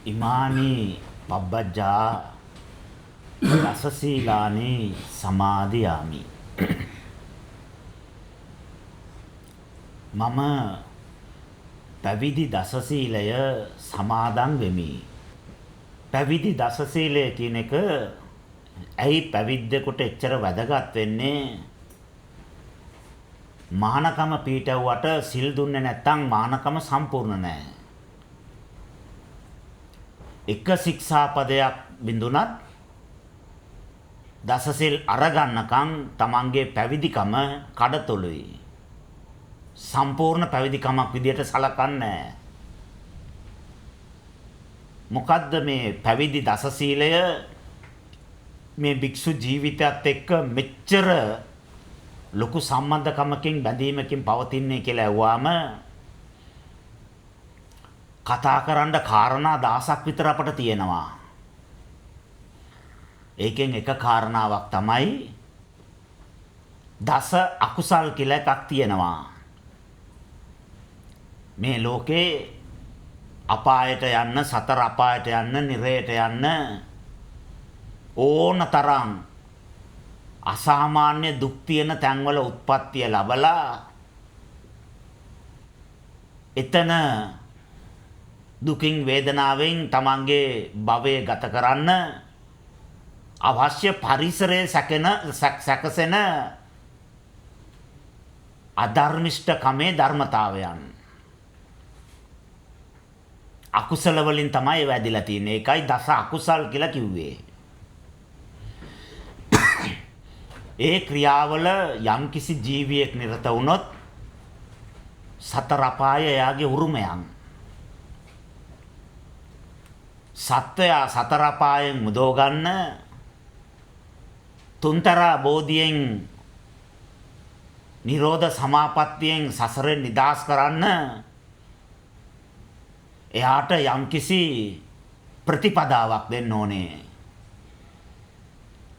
ඉමානි පබ්බජ්ජා රසසීලානි සමාදියාමි. මම පැවිදි දසසීලය සමාදන් වෙමි. පැවිදි දසසීලය කියන එක ඇයි පැවිද්දෙකුට එච්චර වැදගත් වෙන්නේ? මහානකම පීඨවුවට සිල් දුන්නේ නැත්නම් මහානකම සම්පූර්ණ නැහැ. එක ශික්ෂාපදයක් බිඳුනත් දසසිල් අරගන්නකම් තමන්ගේ පැවිදිකම කඩතොළුයි. සම්පූර්ණ පැවිදිකමක් විදියට සලකන්නේ. මොකද්ද මේ පැවිදි දසශීලය මේ භික්ෂු ජීවිතයත් එක්ක මෙච්චර ලොකු සම්බන්ධකමකින් බැඳීමකින් පවතින්නේ කියලා ඇහුවාම කතා කරන්න කාරණා 10ක් විතර අපට තියෙනවා. ඒකෙන් එක කාරණාවක් තමයි දස අකුසල් කියලා එකක් තියෙනවා. මේ ලෝකේ අපායට යන්න, සතර අපායට යන්න, නිරයට යන්න ඕනතරම් අසාමාන්‍ය දුක් තියෙන තැන්වල උත්පත්තිය ලැබලා එතන දුකින් වේදනාවෙන් තමන්ගේ භවය ගත කරන්න අවශ්‍ය පරිසරයේ සැකසෙන අධර්මිෂ්ඨකමේ ධර්මතාවයන් අකුසල වලින් තමයි වැදිලා තියෙන්නේ. ඒකයි දස අකුසල් කියලා කිව්වේ. ඒ ක්‍රියාවල යම්කිසි ජීවියෙක් නිරත වුණොත් සතර අපාය එයාගේ උරුමයන්. සත්වයා සතර අපායෙන් මුදව ගන්න තුන්තර බෝධියෙන් නිරෝධ සමාපත්තියෙන් සසරෙන් නිදහස් කරන්න එයාට යම්කිසි ප්‍රතිපදාවක් දෙන්න ඕනේ.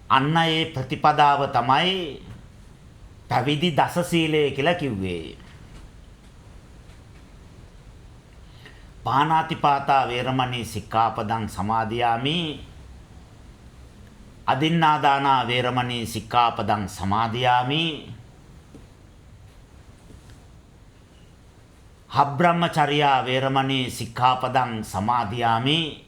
අන්න ඒ ප්‍රතිපදාව තමයි පැවිදි දසශීලය කියලා කිව්වේ. පාණාතිපාතා වේරමණී සික්ඛාපදං සමාදියාමි. අදින්නාදානා වේරමණී සික්ඛාපදං සමාදියාමි. හබ්‍රහ්මචර්යා වේරමණී සික්ඛාපදං සමාදියාමි.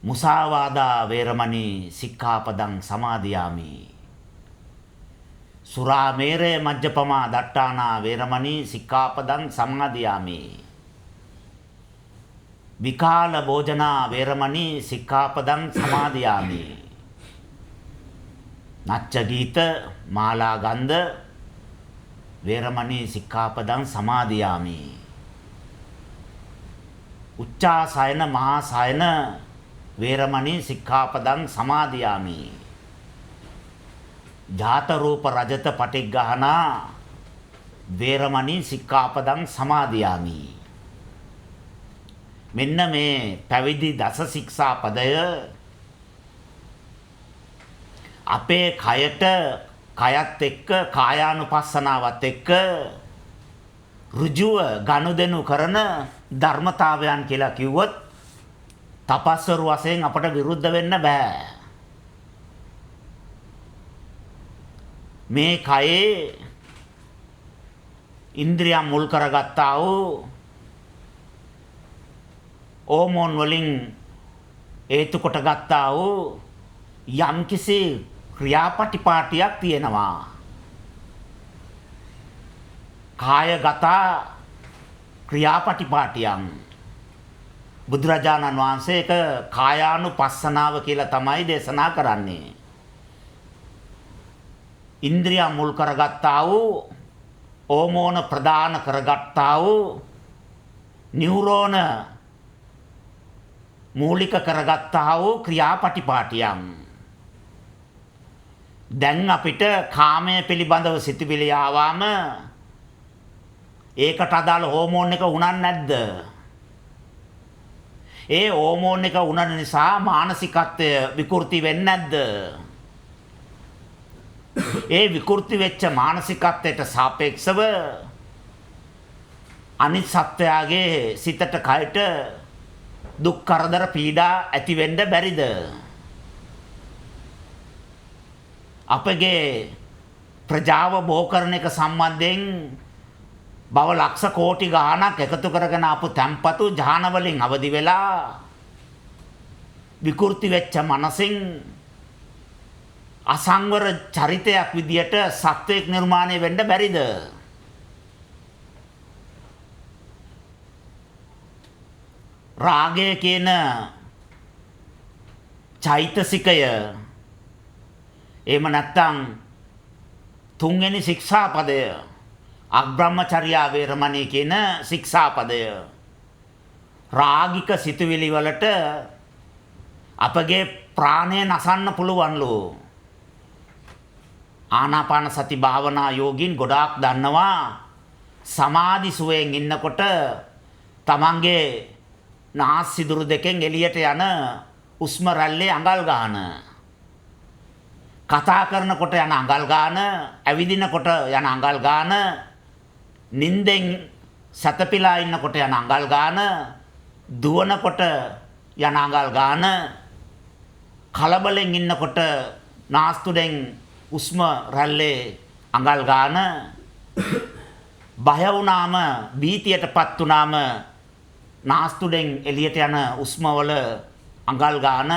මුසාවාදා වේරමණී සික්ඛාපදං සමාදියාමි. සුරාමේරේ මජ්ජපමා දට්ඨානා වේරමණී සික්ඛාපදං සමාදියාමි. විකාල භෝජනා වේරමණී සික්ඛාපදං සමාදියාමි. නච්ච ගීත මාලා ගන්ධ වේරමණී සික්ඛාපදං සමාදියාමි. උච්චාසයන මහාසයන වේරමණී සික්ඛාපදං සමාදියාමි. ජාත රූප රජත පටිග්ගහනා වේරමණී සික්ඛාපදං සමාදියාමි. මෙන්න මේ පැවිදි දස ශික්ෂා පදය අපේ කයට කයත් එක්ක කායානුපස්සනාවත් එක්ක ඍජුව ගනුදෙනු කරන ධර්මතාවයන් කියලා කිව්වොත් තපස්වරු වශයෙන් අපට විරුද්ධ වෙන්න බෑ. මේ කයේ ඉන්ද්‍රියම් මුල් කරගත්තා වූ ඕමෝන් වලින් හේතු කොට ගත්තා වූ යම්කිසි ක්‍රියාපටිපාටියක් තියෙනවා. කායගත ක්‍රියාපටිපාටියන් බුදුරජාණන් වහන්සේ ඒක කායානුපස්සනාව කියලා තමයි දේශනා කරන්නේ. ඉන්ද්‍රිය මුල් කරගත්තා වූ ඕමෝන ප්‍රදාන කරගත්තා වූ නියුරෝන මූලික කරගත්තා වූ ක්‍රියාපටිපාටියන්. දැන් අපිට කාමය පිළිබඳව සිතුවිලි ආවම ඒකට අදාළ හෝමෝන් එක උනන්නේ නැද්ද? ඒ හෝමෝන් එක උනන නිසා මානසිකත්වය විකෘති වෙන්නේ නැද්ද? ඒ විකෘති වෙච්ච මානසිකත්වයට සාපේක්ෂව අනිත් සත්වයාගේ සිතට කයට දුක් කරදර පීඩා ඇති වෙන්න බැරිද? අපගේ ප්‍රජාව බෝ කරන එක සම්බන්ධයෙන් බව ලක්ෂ කෝටි ගාණක් එකතු කරගෙන ආපු තැම්පතු ජහන වලින් අවදි වෙලා විකෘති වෙච්ච මනසින් අසංවර චරිතයක් විදියට සත්වයක් නිර්මාණය වෙන්න බැරිද? රාගය කියන චෛතසිකය එහෙම නැත්නම් තුන්වෙනි ශික්ෂාපදය අබ්‍රහ්මචර්යා වේරමණී කියන ශික්ෂාපදය රාගික සිතුවිලි වලට අපගේ ප්‍රාණය නසන්න පුළුවන්ලු. ආනාපාන සති භාවනා යෝගින් ගොඩාක් දන්නවා සමාධි සුවයෙන් ඉන්නකොට තමන්ගේ නාස් සිදුරු දෙකෙන් එළියට යන උස්ම රැල්ලේ අඟල් ගන්න, කතා කරනකොට යන අඟල් ගන්න, ඇවිදිනකොට යන අඟල් ගන්න, නිින්දෙන් සතපිලා ඉන්නකොට යන අඟල් ගන්න, දුවනකොට යන අඟල් ගන්න, කලබලෙන් ඉන්නකොට නාස්තුඩෙන් උස්ම රැල්ලේ අඟල් ගන්න, බය වුණාම බීතියටපත් වුණාම නාස්තුඩෙන් එළියට යන උස්ම වල අඟල් ගන්න,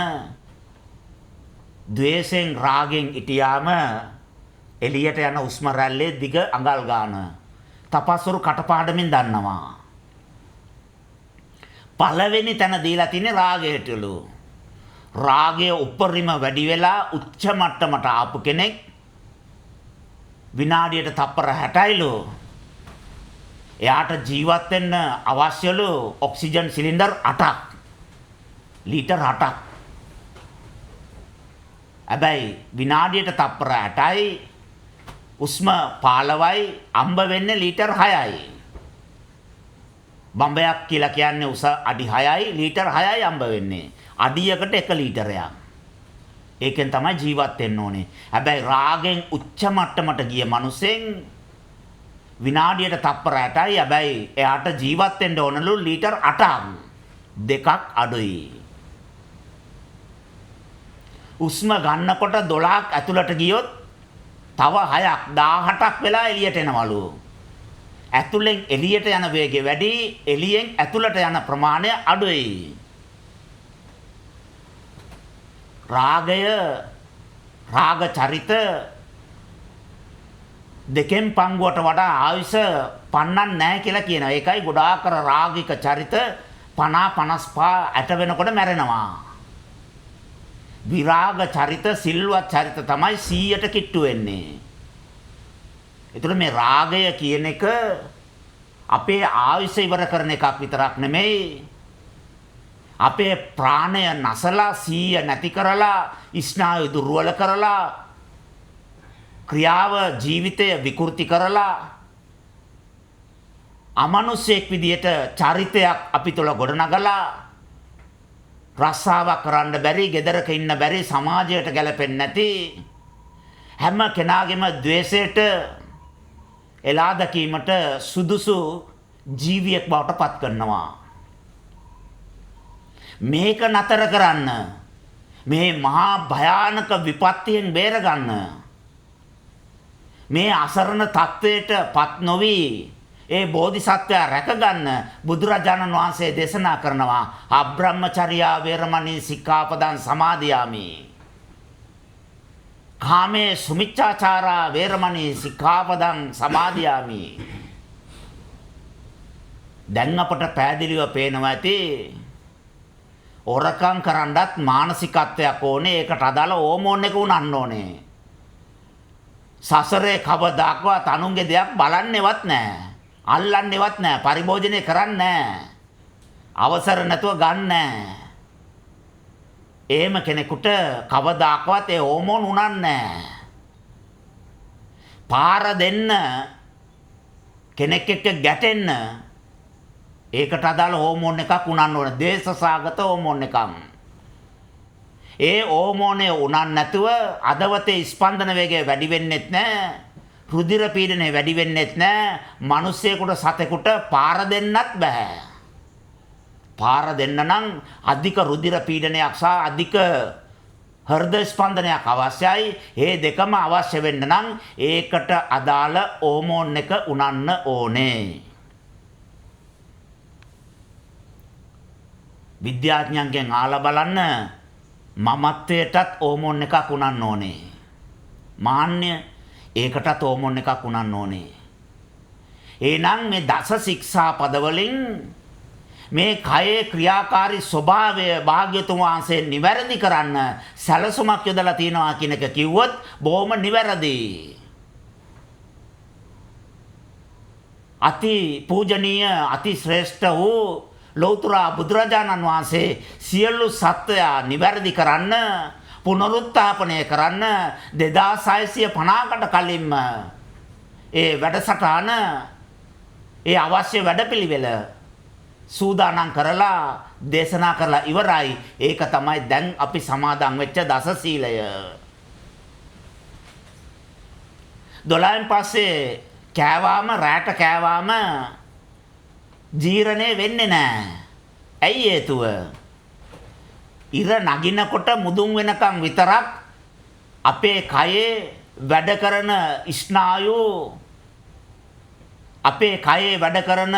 ද්වේෂෙන් රාගෙන් ඉතියාම එළියට යන උස්ම රැල්ලේ දිග අඟල් ගන්න. තපස්වරු කටපාඩමින් දන්නවා. පළවෙනි තැන දීලා තින්නේ රාගයටලු. රාගය උපරිම වැඩි වෙලා උච්ච මට්ටමට ආපු කෙනෙක් විනාඩියට තප්පර 60යිලු. එයාට ජීවත් වෙන්න අවශ්‍යලු ඔක්සිජන් සිලින්ඩර් 8ක්. ලීටර් 8ක්. හැබැයි විනාඩියට තප්පර 60යි උස්ම 15යි අම්බ වෙන්නේ ලීටර් 6යි. බම්බයක් කියලා කියන්නේ උස අඩි 6යි ලීටර් 6යි අම්බ වෙන්නේ. අඩියකට 1 ලීටරයක්. ඒකෙන් තමයි ජීවත් වෙන්න ඕනේ. හැබැයි රාගෙන් උච්ච මට්ටමට ගිය මිනිසෙන් විනාඩියට තප්පර 60යි. හැබැයි එයාට ජීවත් වෙන්න ඕනලු ලීටර් 8ක්. දෙකක් අඩුයි. උස්ම ගන්නකොට 12ක් ඇතුළට ගියොත් තව 6ක් 18ක් වෙලා එළියට එනවලු. ඇතුළෙන් එළියට යන වේගය වැඩි, එළියෙන් ඇතුළට යන ප්‍රමාණය අඩුයි. රාගය රාග චරිත දෙකෙන් පංගුවට වඩා ආයුෂ පන්නන්නේ නැහැ කියලා කියනවා. ඒකයි ගොඩාක් රාගික චරිත 50 55 ඇට වෙනකොට මැරෙනවා. විරාග චරිත සිල්වත් චරිත තමයි 100ට කිට්ටු වෙන්නේ. ඒතර මේ රාගය කියන එක අපේ ආයුෂ ඉවර කරන එකක් විතරක් නෙමෙයි. අපේ ප්‍රාණය නසලා 100 නැති කරලා ස්නායු දුර්වල කරලා ක්‍රියාව ජීවිතය විකෘති කරලා අමනුෂ්‍යෙක් විදියට චරිතයක් අපි තුළ ගොඩනගලා රස්සාවක් කරන්න බැරි, ගෙදරක ඉන්න බැරි, සමාජයට ගැලපෙන්නේ නැති හැම කෙනාගේම ද්වේෂයට එලා දැකීමට සුදුසු ජීවියෙක් බවට පත් කරනවා. මේක නතර කරන්න, මේ මහා භයානක විපත්තියෙන් බේරගන්න, මේ අසරණ තත්වයට පත් නොවි ඒ බෝධිසත්වයා රැකගන්න බුදුරජාණන් වහන්සේ දේශනා කරනවා අබ්‍රහ්මචර්යා වේරමණී සික්ඛාපදං සමාදියාමි. කාමේ සුමිච්ඡාචාරා වේරමණී සික්ඛාපදං සමාදියාමි. දැන් අපට පැහැදිලිව පේනවා ඇති ඔරකම් කරන්නත් මානසිකත්වයක් ඕනේ. ඒකට අදාළ හෝමෝන් එක උනන්න ඕනේ. සසරේ කවදාකවත් අනුන්ගේ දෙයක් බලන්නේවත් නැහැ. අල්ලන්නේවත් නැහැ. පරිභෝජනය කරන්නේ නැහැ. අවසර නැතුව ගන්න නැහැ. එහෙම කෙනෙකුට කවදාකවත් ඒ හෝමෝන් උනන්නේ නැහැ. පාර දෙන්න කෙනෙක් එක්ක ගැටෙන්න ඒකට අදාළ හෝමෝන් එකක් උනන්න ඕන. දේශසාගත හෝමෝන් එකක්. ඒ හෝමෝනේ උනන්න නැතුව අදවතේ ස්පන්දන වේගය වැඩි වෙන්නෙත් නැහැ. රුධිර පීඩනය වැඩි වෙන්නෙත් නැහැ. මිනිස්සෙකුට සතෙකුට පාර දෙන්නත් බෑ. පාර දෙන්න නම් අධික රුධිර පීඩනයක් සහ අධික හෘද ස්පන්දනයක් අවශ්‍යයි. මේ දෙකම අවශ්‍ය වෙන්න නම් ඒකට අදාළ හෝමෝන් එක උනන්න ඕනේ. විද්‍යාඥයන්ගෙන් අහලා බලන්න මමත්වයටත් හෝමෝන් එකක් උනන්න ඕනේ. මාන්නය ඒකටත් හෝමෝන් එකක් උනන්න ඕනේ. එහෙනම් මේ දස ශික්ෂා පදවලින් මේ කයේ ක්‍රියාකාරී ස්වභාවය භාග්‍යතුන් වහන්සේ නිවැරදි කරන්න සැලසුමක් යොදලා තියෙනවා කියන එක කිව්වොත් බොහොම නිවැරදි. අති පූජනීය අති ශ්‍රේෂ්ඨ වූ ලෞතර බුදුරජාණන් වහන්සේ සියලු සත්වයා නිවැරදි කරන්න පුනරුත්ථාපනය කරන්න 2650කට කලින්ම ඒ වැඩසටහන ඒ අවශ්‍ය වැඩපිළිවෙල සූදානම් කරලා දේශනා කරලා ඉවරයි. ඒක තමයි දැන් අපි සමාදන් වෙච්ච දස සීලය. 12න් පස්සේ කෑවාම රැට කෑවාම ජීර්ණය වෙන්නේ නැහැ. ඇයි හේතුව? ඉර නගිනකොට මුදුන් වෙනකන් විතරක් අපේ කයේ වැඩ කරන ස්නායු අපේ කයේ වැඩ කරන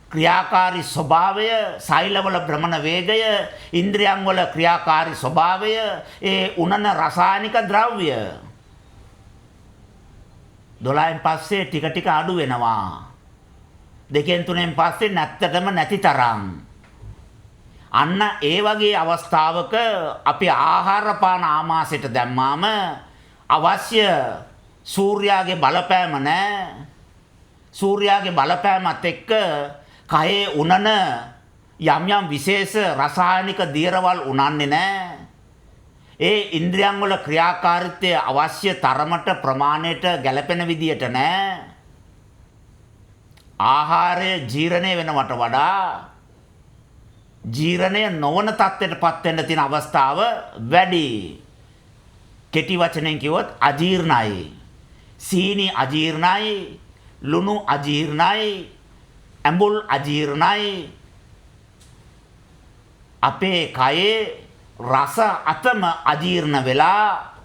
ක්‍රියාකාරී ස්වභාවය, සෛලවල භ්‍රමණ වේගය, ඉන්ද්‍රියන් වල ක්‍රියාකාරී ස්වභාවය, ඒ උනන රසායනික ද්‍රව්‍ය 12න් පස්සේ ටික ටික අඩු වෙනවා. 2න් 3න් පස්සේ නැත්තටම නැති තරම්. අන්න ඒ වගේ අවස්ථාවක අපි ආහාර පාන ආමාශයට දැම්මාම අවශ්‍ය සූර්යාගේ බලපෑම නැහැ. සූර්යාගේ බලපෑමත් එක්ක කයේ උනන යම් යම් විශේෂ රසායනික දියරවල් උනන්නේ නැහැ. ඒ ඉන්ද්‍රියන් වල ක්‍රියාකාරීත්වය අවශ්‍ය තරමට ප්‍රමාණයට ගැළපෙන විදියට නැහැ. ආහාරය ජීර්ණය වෙනවට වඩා ජීර්ණය නොවන තත්ත්වයටපත් වෙන්න තියෙන අවස්ථාව වැඩි. කෙටි වචනෙන් කිව්වොත් අජීර්ණයි. සීනි අජීර්ණයි, ලුණු අජීර්ණයි, ඇඹුල් අජීර්ණයි. අපේ කයේ රස අතම අජීර්ණ වෙලා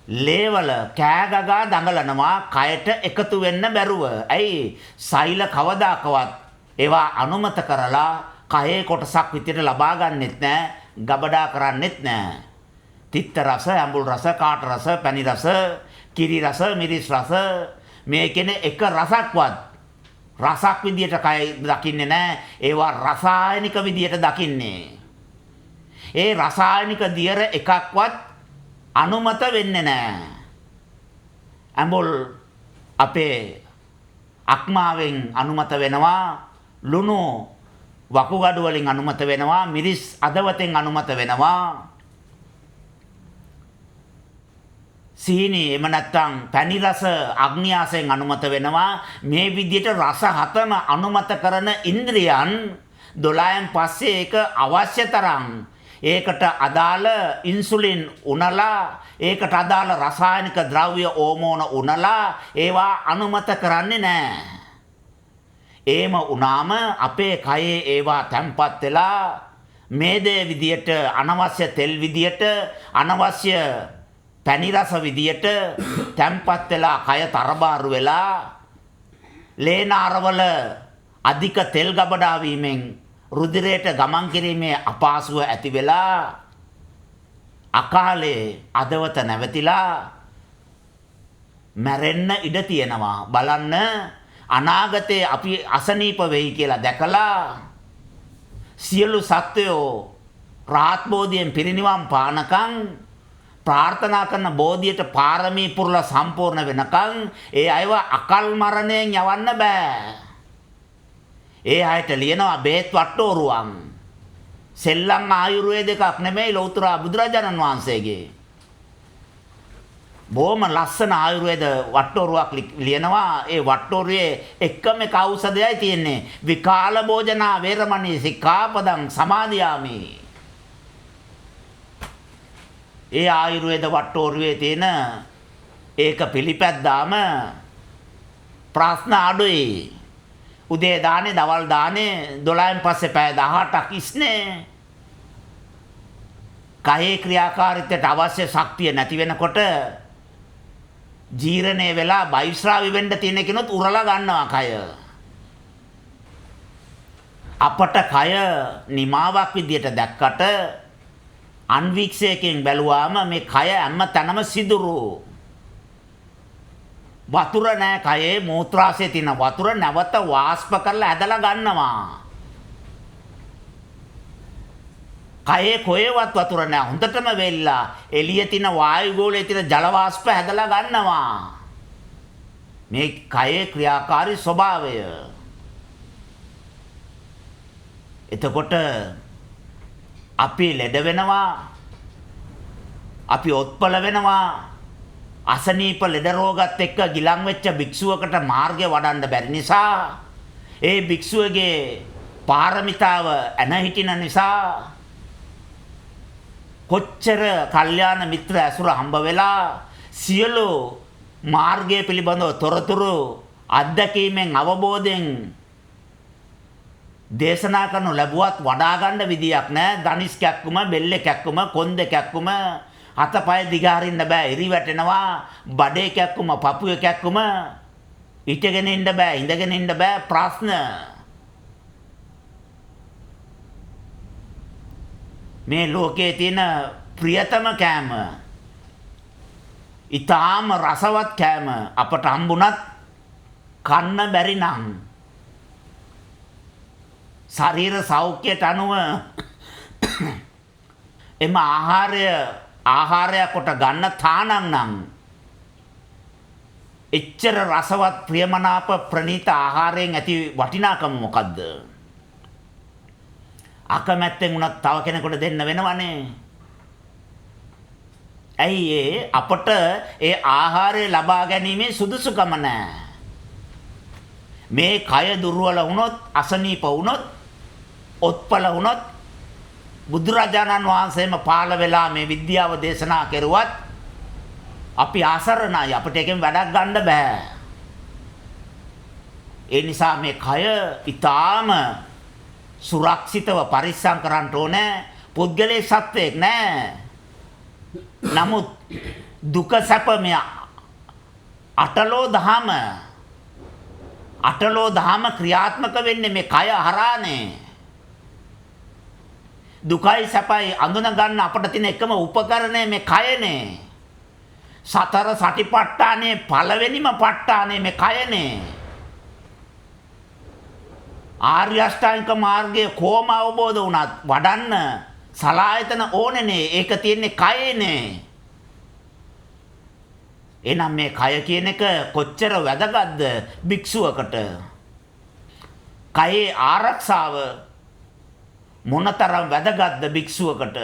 ලේවල කෑගගා දඟලනවා කයට එකතු වෙන්න බැරුව. ඇයි? සෛල කවදාකවත් ඒවා අනුමත කරලා කයේ කොටසක් විදියට ලබා ගන්නෙත් නැහැ, ගබඩා කරන්නෙත් නැහැ. තිත්ත රස, ඇඹුල් රස, කාට රස, පැණි රස, කිරි රස, මිරිස් රස මේ කියන්නේ එක රසක්වත් රසක් විදියට කය දකින්නේ නැහැ. ඒවා රසායනික විදියට දකින්නේ. ඒ රසායනික දියර එකක්වත් අනුමත වෙන්නේ නැහැ. ඇඹුල් අපේ අක්මාවෙන් අනුමත වෙනවා, ලුණු වකුගඩු වලින් අනුමත වෙනවා, මිරිස් අදවතෙන් අනුමත වෙනවා. සීනි එම නැත්තම් පැණි රස අග්නියාසයෙන් අනුමත වෙනවා. මේ විදිහට රස හතම අනුමත කරන ඉන්ද්‍රියන් 12න් පස්සේ ඒක අවශ්‍ය තරම් ඒකට අදාළ ඉන්සුලින් උනලා, ඒකට අදාළ රසායනික ද්‍රව්‍ය හෝමෝන උනලා ඒවා අනුමත කරන්නේ නැහැ. එහෙම වුණාම අපේ කයේ ඒවා තැම්පත් වෙලා මේදේ විදියට, අනවශ්‍ය තෙල් විදියට, අනවශ්‍ය පැණි රස විදියට තැම්පත් වෙලා කය තරබාරු වෙලා ලේනාරවල අධික තෙල් ගබඩා වීමෙන් රුධිරයට ගමන් කිරීමේ අපහසුව ඇති වෙලා අකාලේ අදවත නැවතිලා මැරෙන්න ඉඩ තියෙනවා. බලන්න අනාගතේ අපි අසනීප වෙයි කියලා දැකලා සියලු සත්වයෝ රාහත් බෝධියෙන් පිරිනිවන් පානකම් ප්‍රාර්ථනා කරන බෝධියට පාරමී පුරලා සම්පූර්ණ වෙනකන් ඒ අයව අකල් මරණයෙන් යවන්න බෑ. ඒ අයට ලියනවා බේත් වට්ටෝරුවන්. සෙල්ලම් ආයුර්වේද එකක් නෙමෙයි ලෞතර බුදුරජාණන් වහන්සේගේ. බොහොම ලස්සන ආයුර්වේද වට්ටෝරුවක් ලියනවා. ඒ වට්ටෝරුවේ එකම එක ඖෂධයයි තියෙන්නේ. විකාල භෝජනා වේරමණී සික්ඛාපදං සමාදියාමි. ඒ ආයුර්වේද වට්ටෝරුවේ තියෙන ඒක පිළිපැද්දාම ප්‍රශ්න අඩුයි. උදේ දානේ, දවල් දානේ, 12න් පස්සේ පැය 18ක් ඉස්නේ. කයේ ක්‍රියාකාරීත්වයට අවශ්‍ය ශක්තිය නැති වෙනකොට ජීර්ණය වෙලා බයිස්රාවි වෙන්න තියෙන කෙනොත් උරලා ගන්නවා කය. අපට කය නිමාවක් විදියට දැක්කට අන්වීක්ෂයකින් බැලුවාම මේ කය හැම තැනම සිදුරු. වතුර නෑ කයේ, මූත්‍රාශයේ තියෙන වතුර නැවත වාෂ්ප කරලා ඇදලා ගන්නවා. කයේ කොහෙවත් වතුර නෑ, හොඳටම වෙල්ලා එළියේ තියෙන වායු ගෝලයේ තියෙන ජල වාෂ්ප ඇදලා ගන්නවා. මේ කයේ ක්‍රියාකාරී ස්වභාවය. එතකොට අපි ලෙඩ වෙනවා, අපි ඔත්පල වෙනවා. අසනීප ලෙඩ රෝගත් එක්ක ගිලන් වෙච්ච භික්ෂුවකට මාර්ගය වඩන්න බැරි නිසා, ඒ භික්ෂුවගේ පාරමිතාව ඇන හිටින නිසා කොච්චර කල්යාණ මිත්‍ර ඇසුර හම්බ වෙලා සියලු මාර්ගය පිළිබඳව තොරතුරු අත්දැකීමෙන් අවබෝධයෙන් දේශනා කරනු ලැබුවත් වඩා ගන්න විදියක් නැහැ. ධනිස් කැක්කුම, බෙල්ලේ කැක්කුම, කොන්දේ කැක්කුම, අතපය දිගාරින්න බෑ, ඉරි වැටෙනවා. බඩේ කැක්කුම, පපුවේ කැක්කුම, ඉටගෙන ඉන්න බෑ, ඉඳගෙන ඉන්න බෑ. ප්‍රශ්න මේ ලෝකයේ තියෙන ප්‍රියතම කෑම, ඊටාම රසවත් කෑම අපට හම්බුණත් කන්න බැරි නම් ශරීර සෞඛ්‍යයට අනුව එම ආහාරය කොට ගන්න තානං නම් එච්චර රසවත් ප්‍රියමනාප ප්‍රණීත ආහාරයෙන් ඇති වටිනාකම මොකද්ද? අකමැත්තෙන් උනත් තව කෙනෙකුට දෙන්න වෙනවනේ. ඇයි අපට ඒ ආහාරය ලබා ගැනීමේ සුදුසුකම නැහැ. මේ කය දුර්වල වුණොත්, අසනීප වුණොත්, ඔත්පල වුණොත් බුදුරජාණන් වහන්සේම පාළ වෙලා මේ විද්‍යාව දේශනා කරුවත් අපි ආසරණයි, අපිට එකෙන් වැඩක් ගන්න බෑ. ඒ නිසා මේ කය ඊටාම සුරක්ෂිතව පරිස්සම් කරන්න ඕනේ. පුද්ගලයේ සත්‍යයක් නෑ. නමුත් දුක සැප මේ අටලෝ දහම ක්‍රියාත්මක වෙන්නේ මේ කය හරහානේ. දුකයි සැපයි අඳුන ගන්න අපිට තියෙන එකම උපකරණය මේ කයනේ. සතර සටිපට්ඨානේ පළවෙනිම ප ဋ ාණේ මේ කයනේ. ආර්ය අෂ්ටාංගික මාර්ගයේ කොහොම අවබෝධ වුණත් වඩන්න සලායතන ඕනේනේ. ඒක තියෙන්නේ කයේනේ. එහෙනම් මේ කය කියන එක කොච්චර වැදගත්ද භික්ෂුවකට? කයේ ආරක්ෂාව මොනතරම් වැදගත්ද භික්ෂුවකට?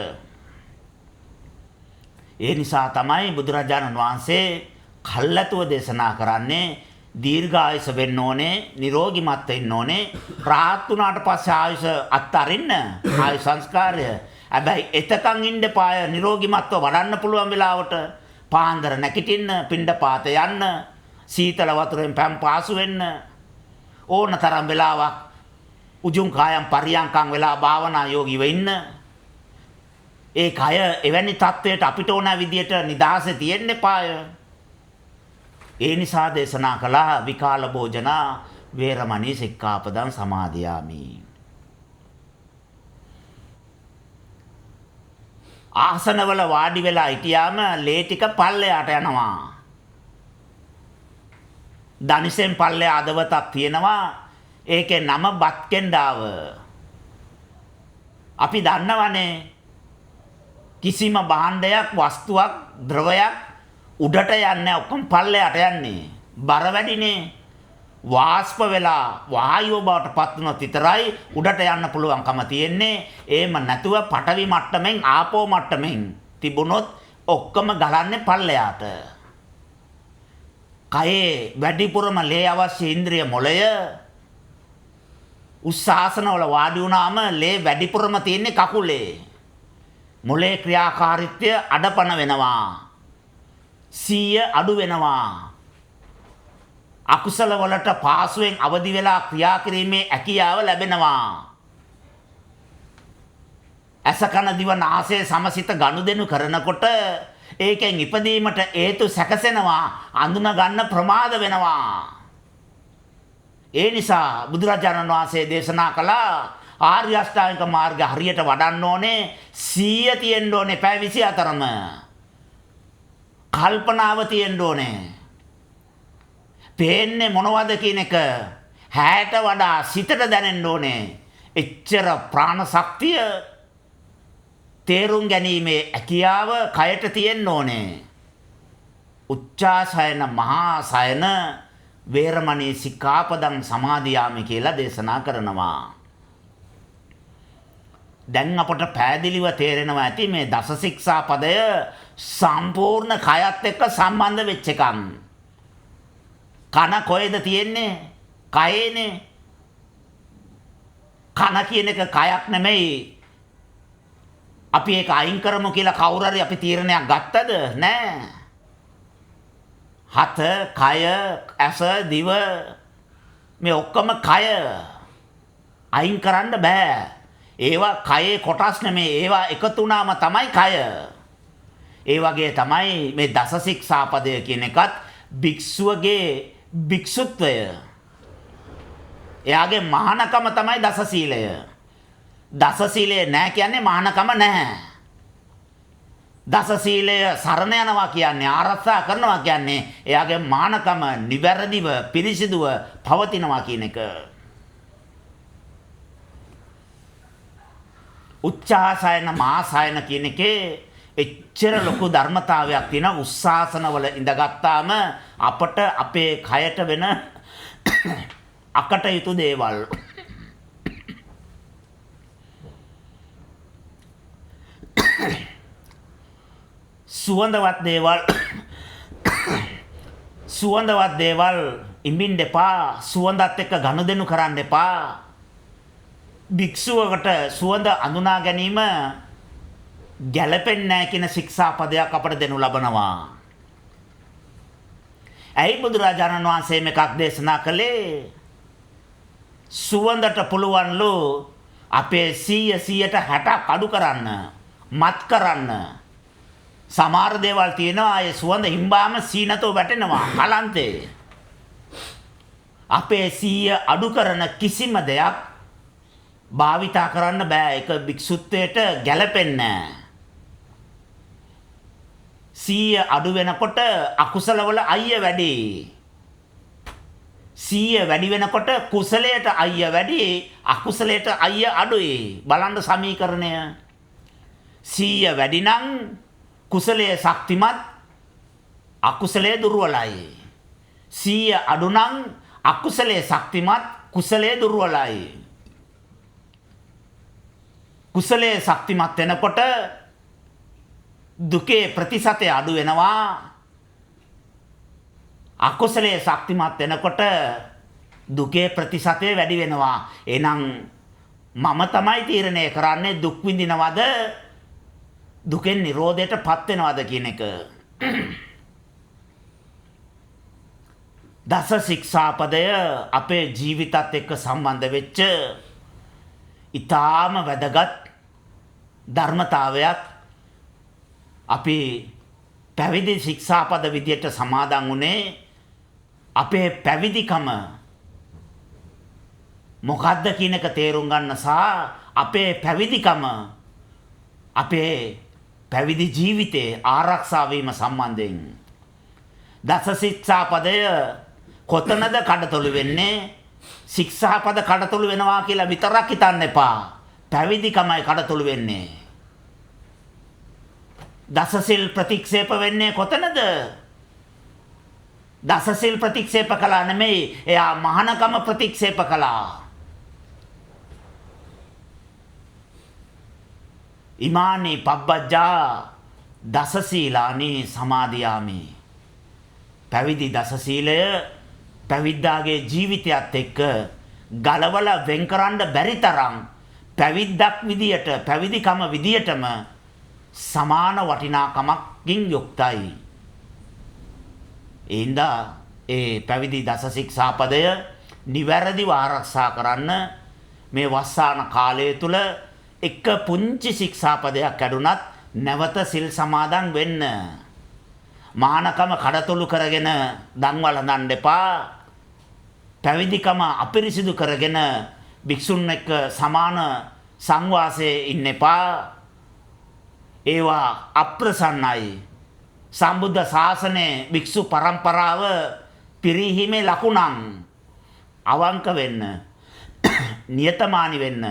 ඒ නිසා තමයි බුදුරජාණන් වහන්සේ කල්ැතුව දේශනා කරන්නේ දීර්ඝායස වෙන්න ඕනේ, නිරෝගීමත් වෙන්න ඕනේ. රාහත් වුණාට පස්සේ ආයස අත්තරින්න, ආය සංස්කාරය. හැබැයි එතකන් ඉන්න පාය නිරෝගීමත්ව වඩන්න පුළුවන් වෙලාවට පාන්දර නැගිටින්න, පිණ්ඩපාත යන්න, සීතල වතුරෙන් පැම් පාසු වෙන්න, ඕන තරම් වෙලාවක් උජුං කායම් පරියංකම් වෙලා භාවනා යෝගී වෙන්න. ඒ කය එවැනි තත්වයට අපිට ඕන විදියට නිදාසේ තියෙන්න පාය. ඒ නිසා දේශනා කළා විකාල භෝජන වේරමණී සික්ඛාපදං සමාදියාමි. ආසනවල වාඩි වෙලා හිටියාම ලේ ටික පල්ලයට යනවා. දනිසෙන් පල්ලේ අදවතක් තියෙනවා. ඒකේ නම බත් කෙන්ඩාව. අපි දන්නවනේ කිසිම භාණ්ඩයක්, වස්තුවක්, ද්‍රවයක් උඩට යන්නේ ඔක්කොම පල්ලයට යන්නේ. බර වැඩිනේ. වාෂ්ප වෙලා වායුව බවට පත් වුණොත් විතරයි උඩට යන්න පුළුවන්කම තියෙන්නේ. එහෙම නැතුව පඨවි මට්ටමින්, ආපෝ මට්ටමින් තිබුණොත් ඔක්කොම ගලන්නේ පල්ලයට. කයේ වැඩිපුරම ලේ අවශ්‍ය ඉන්ද්‍රිය මොළය. උස්සාසනවල වාඩි වුණාම ලේ වැඩිපුරම තියෙන්නේ කකුලේ. මොළේ ක්‍රියාකාරීත්වය අඩපණ වෙනවා. සීය අඩු වෙනවා. අකුසල වලට පාසුවෙන් අවදි වෙලා ක්‍රියා කිරීමේ හැකියාව ලැබෙනවා. අසකන දිව නාසය සමසිත ගනුදෙනු කරනකොට ඒකෙන් ඉපදීමට හේතු සැකසෙනවා, අඳුන ගන්න ප්‍රමාද වෙනවා. ඒ නිසා බුදුරජාණන් වහන්සේ දේශනා කළා ආර්ය අෂ්ටාංගික මාර්ගය හරියට වඩන්න ඕනේ 100 තියෙන්න ඕනේ පැය 24ම. කල්පනාව තියෙන්න ඕනේ. පේන්නේ මොනවද කියන එක 60ට වඩා සිතට දැනෙන්න ඕනේ. එච්චර ප්‍රාණ ශක්තිය තේරුම් ගැනීමේ හැකියාව කයට තියෙන්න ඕනේ. උච්චාසයන මහා සයන වේරමණී සික්ඛාපදං සමාදියාමි කියලා දේශනා කරනවා. දැන් අපට පැහැදිලිව තේරෙනවා ඇති මේ දස ශික්ෂා පදය සම්පූර්ණ කයත් එක්ක සම්බන්ධ වෙච්ච එකක්. කන කොහෙද තියෙන්නේ? කයේනේ. කන කියන එක කයක් නෙමෙයි. අපි ඒක අයින් කරමු කියලා කවුරු හරි අපි තීරණයක් ගත්තද? නෑ. හත, කය, ඇස, දිව මේ ඔක්කොම කය අයින් කරන්න බෑ. ඒවා කයේ කොටස් නෙමෙයි. ඒවා එකතු වුණාම තමයි කය. ඒ වගේ තමයි මේ දස ශික්ෂාපදය කියන එකත් භික්ෂුවගේ භික්ෂුත්වය. එයාගේ මහානකම තමයි දස සීලය. දස සීලය නැහැ කියන්නේ මහානකම නැහැ. දස සීලය සරණ යනවා කියන්නේ ආරක්ෂා කරනවා කියන්නේ එයාගේ මහානකම නිවැරදිව පිරිසිදුව පවතිනවා කියන එක. උච්චාසයන මාසයන කියන එකේ එච්චර ලොකු ධර්මතාවයක් තියෙන උස්සාසනවල ඉඳගත්තාම අපට අපේ කයට වෙන අකටයුතු දේවල් සුවඳවත් දේවල් ඉඹින්න එපා. සුවඳත් එක්ක ගනුදෙනු කරන්න එපා. භික්ෂුවකට සුවඳ අඳුනා ගැනීම ගැළපෙන්නේ නැහැ කියන ශික්ෂාපදයක් අපට දෙනු ලබනවා. ඇයි බුදුරජාණන් වහන්සේ මේකක් දේශනා කළේ? සුවඳට පුළුවන්ලු අපේ 100%ට අඩු කරන්න, මත් කරන්න. සමහර දේවල් තියෙනවා ඒ සුවඳ හිම්බාම සීනතෝ වැටෙනවා කලන්තේ. අපේ 100 අඩු කරන කිසිම දෙයක් භාවිතා කරන්න බෑ. ඒක භික්ෂුත්වයට ගැලපෙන්නේ නැහැ. 100 අඩු වෙනකොට අකුසලවල අයිය වැඩි. 100 වැඩි වෙනකොට කුසලයට අයිය වැඩි, අකුසලයට අයිය අඩුයි. බලන්න සමීකරණය. 100 වැඩි නම් කුසලයේ ශක්තිමත්, අකුසලයේ දුර්වලයි. 100 අඩු නම් අකුසලයේ ශක්තිමත්, කුසලයේ දුර්වලයි. කුසලයේ ශක්තිමත් වෙනකොට දුකේ ප්‍රතිශතය අඩු වෙනවා. අකුසලයේ ශක්තිමත් වෙනකොට දුකේ ප්‍රතිශතය වැඩි වෙනවා. එහෙනම් මම තමයි තීරණය කරන්නේ දුක් විඳිනවද, දුකෙන් නිරෝධයටපත් වෙනවද කියන එක. දස ශික්ෂාපදය අපේ ජීවිතත් එක්ක සම්බන්ධ වෙච්ච ඊටාම වැදගත් ධර්මතාවයක්. අපි පැවිදි ශික්ෂාපද විදියට සමාදන් වුණේ අපේ පැවිදිකම මොකද්ද කියන එක තේරුම් ගන්න සහ අපේ පැවිදිකම අපේ පැවිදි ජීවිතේ ආරක්ෂා වීම සම්බන්ධයෙන්. දස ශික්ෂාපදය කොතනද කඩතොළු වෙන්නේ? ශික්ෂාපද කඩතොළු වෙනවා කියලා විතරක් හිතන්න එපා. පැවිදිකමයි කඩතොළු වෙන්නේ. දසසිල් ප්‍රතික්ෂේප වෙන්නේ කොතනද? දසසිල් ප්‍රතික්ෂේප කළා නෙමෙයි, එයා මහානකම ප්‍රතික්ෂේප කළා. ඉමානි පබ්බජ්ජා දසසීලානි සමාදියාමි. පැවිදි දසසීලය පැවිද්දාගේ ජීවිතයත් එක්ක ගලවලා වෙන් කරන්න බැරි තරම් පැවිද්දක් විදියට, පැවිදිකම විදියටම සමාන වටිනාකමකින් යුක්තයි. එින්දා ඒ පැවිදි දස ශික්ෂාපදය නිවැරදිව ආරක්ෂා කරන්න මේ වස්සාන කාලය තුල එක පුංචි ශික්ෂාපදයක් කැඩුනත් නැවත සිල් සමාදන් වෙන්න. මානකම කඩතොළු කරගෙන දන්වල දන්න එපා. පැවිදිකම අපිරිසිදු කරගෙන භික්ෂුන් එක්ක සමාන සංවාසයේ ඉන්න එපා. ඒවා අප්‍රසන්නයි. සම්බුද්ධ ශාසනයේ භික්ෂු පරම්පරාව පිරිහීමේ ලකුණක්. අවංක වෙන්න. නියතමානී වෙන්න.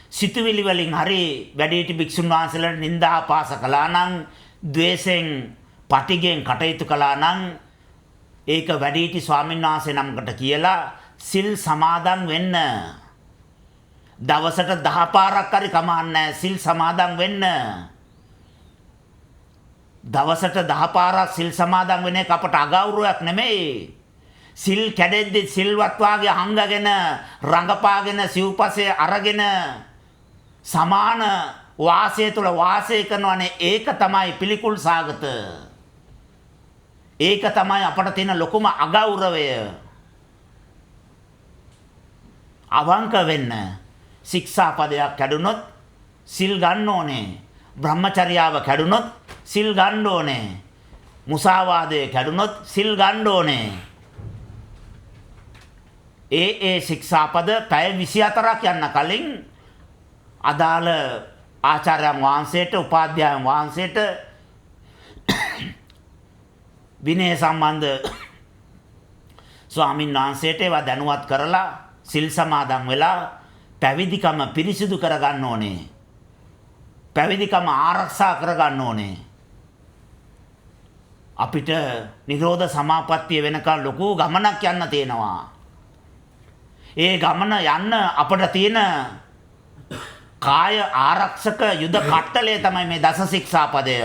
සිතුවිලි වලින් හරි වැඩිහිටි භික්ෂුන් වහන්සේලාට නිନ୍ଦා අපහාස කළා නම්, ද්වේෂයෙන්, පටිගෙන් කටයුතු කළා නම් ඒක වැඩිහිටි ස්වාමීන් වහන්සේ නමකට කියලා සිල් සමාදන් වෙන්න. දවසට 10 පාරක් හරි කමන්නේ සිල් සමාදන් වෙන්න. දවසට 10 පාරක් සිල් සමාදන් වෙන එක අපට අගෞරවයක් නෙමෙයි. සිල් කැඩෙද්දි සිල්වත් වාගේ හංගගෙන රඟපාගෙන සිව්පසේ අරගෙන සමාන වාසය තුළ වාසය කරනවානේ. ඒක තමයි පිළිකුල් සාගත. ඒක තමයි අපට තියෙන ලොකුම අගෞරවය. අවංක වෙන්න. ශික්ෂාපදයක් කැඩුනොත් සිල් ගන්න ඕනේ. බ්‍රහ්මචර්යාව කැඩුනොත් සිල් ගන්න ඕනේ. මුසාවාදය කැඩුනොත් සිල් ගන්න ඕනේ. ඒ ශික්ෂාපද පැය 24ක් යන්න කලින් අදාළ ආචාර්යයන් වහන්සේට, උපාධ්‍යායන් වහන්සේට විනය සම්බන්ධ ස්වාමීන් වහන්සේට ඒවා දැනුවත් කරලා සිල් සමාදන් වෙලා පැවිදිකම පිරිසිදු කරගන්න ඕනේ. පැවිදිකම ආරක්ෂා කරගන්න ඕනේ. අපිට නිරෝධ සමාපත්තිය වෙනකන් ලොකු ගමනක් යන්න තියෙනවා. ඒ ගමන යන්න අපිට තියෙන කාය ආරක්ෂක යුද කට්ටලය තමයි මේ දස ශික්ෂාපදය.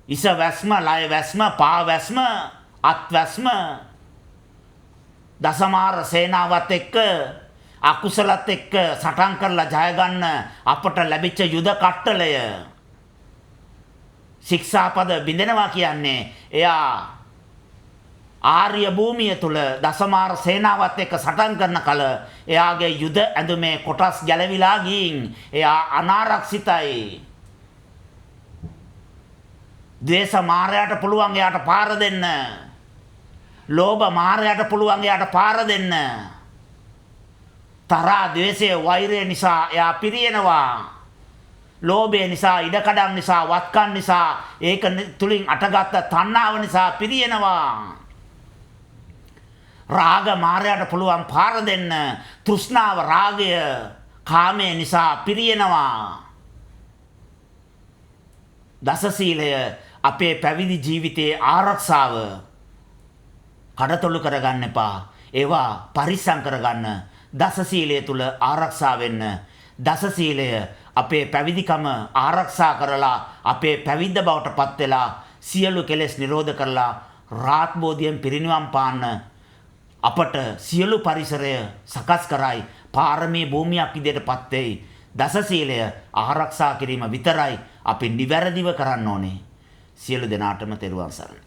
ඉස වැස්ම, ලය වැස්ම, පා වැස්ම, අත් වැස්ම දසමාර සේනාවත් එක්ක අකුසලත් එක්ක සටන් කරලා ජය ගන්න අපට ලැබිච්ච යුද කට්ටලය. ශික්ෂාපද බිඳෙනවා කියන්නේ එයා ආර්ය භූමිය තුල දසමාර සේනාවත් එක්ක සටන් කරන කල එයාගේ යුද ඇඳුමේ කොටස් ගැලවිලා ගින් එයා අනාරක්ෂිතයි. ද්වේෂ මාරයට පුළුවන් එයාට පාර දෙන්න. ලෝභ මාරයට පුළුවන් එයාට පාර දෙන්න. තරහා, ද්වේෂය, වෛරය නිසා එයා පිරියනවා. ලෝභය නිසා, ඉඩකඩම් නිසා, වත්කම් නිසා, ඒක තුලින් අටගත්ත තණ්හාව නිසා පිරියනවා. රාග මාරයට පුළුවන් පාර දෙන්න. තෘෂ්ණාව, රාගය, කාමය නිසා පිරියනවා. දස සීලය අපේ පැවිදි ජීවිතයේ ආරක්ෂාව. කඩතොළු කරගන්න එපා. ඒවා පරිස්සම් කරගන්න. දස සීලය තුල ආරක්ෂා වෙන්න. දස සීලය අපේ පැවිදිකම ආරක්ෂා කරලා අපේ පැවිද්ද බවට පත් වෙලා සියලු කෙලෙස් නිරෝධ කරලා රාත් බෝධියෙන් පිරිනිවන් පාන්න අපට සියලු පරිසරය සකස් කරයි. පාරමී භූමියක් විදිහට පත් වෙයි. දස සීලය ආරක්ෂා කිරීම විතරයි අපි නිවැරදිව කරන්න ඕනේ. සියලු දෙනාටම තෙරුවන් සරණයි.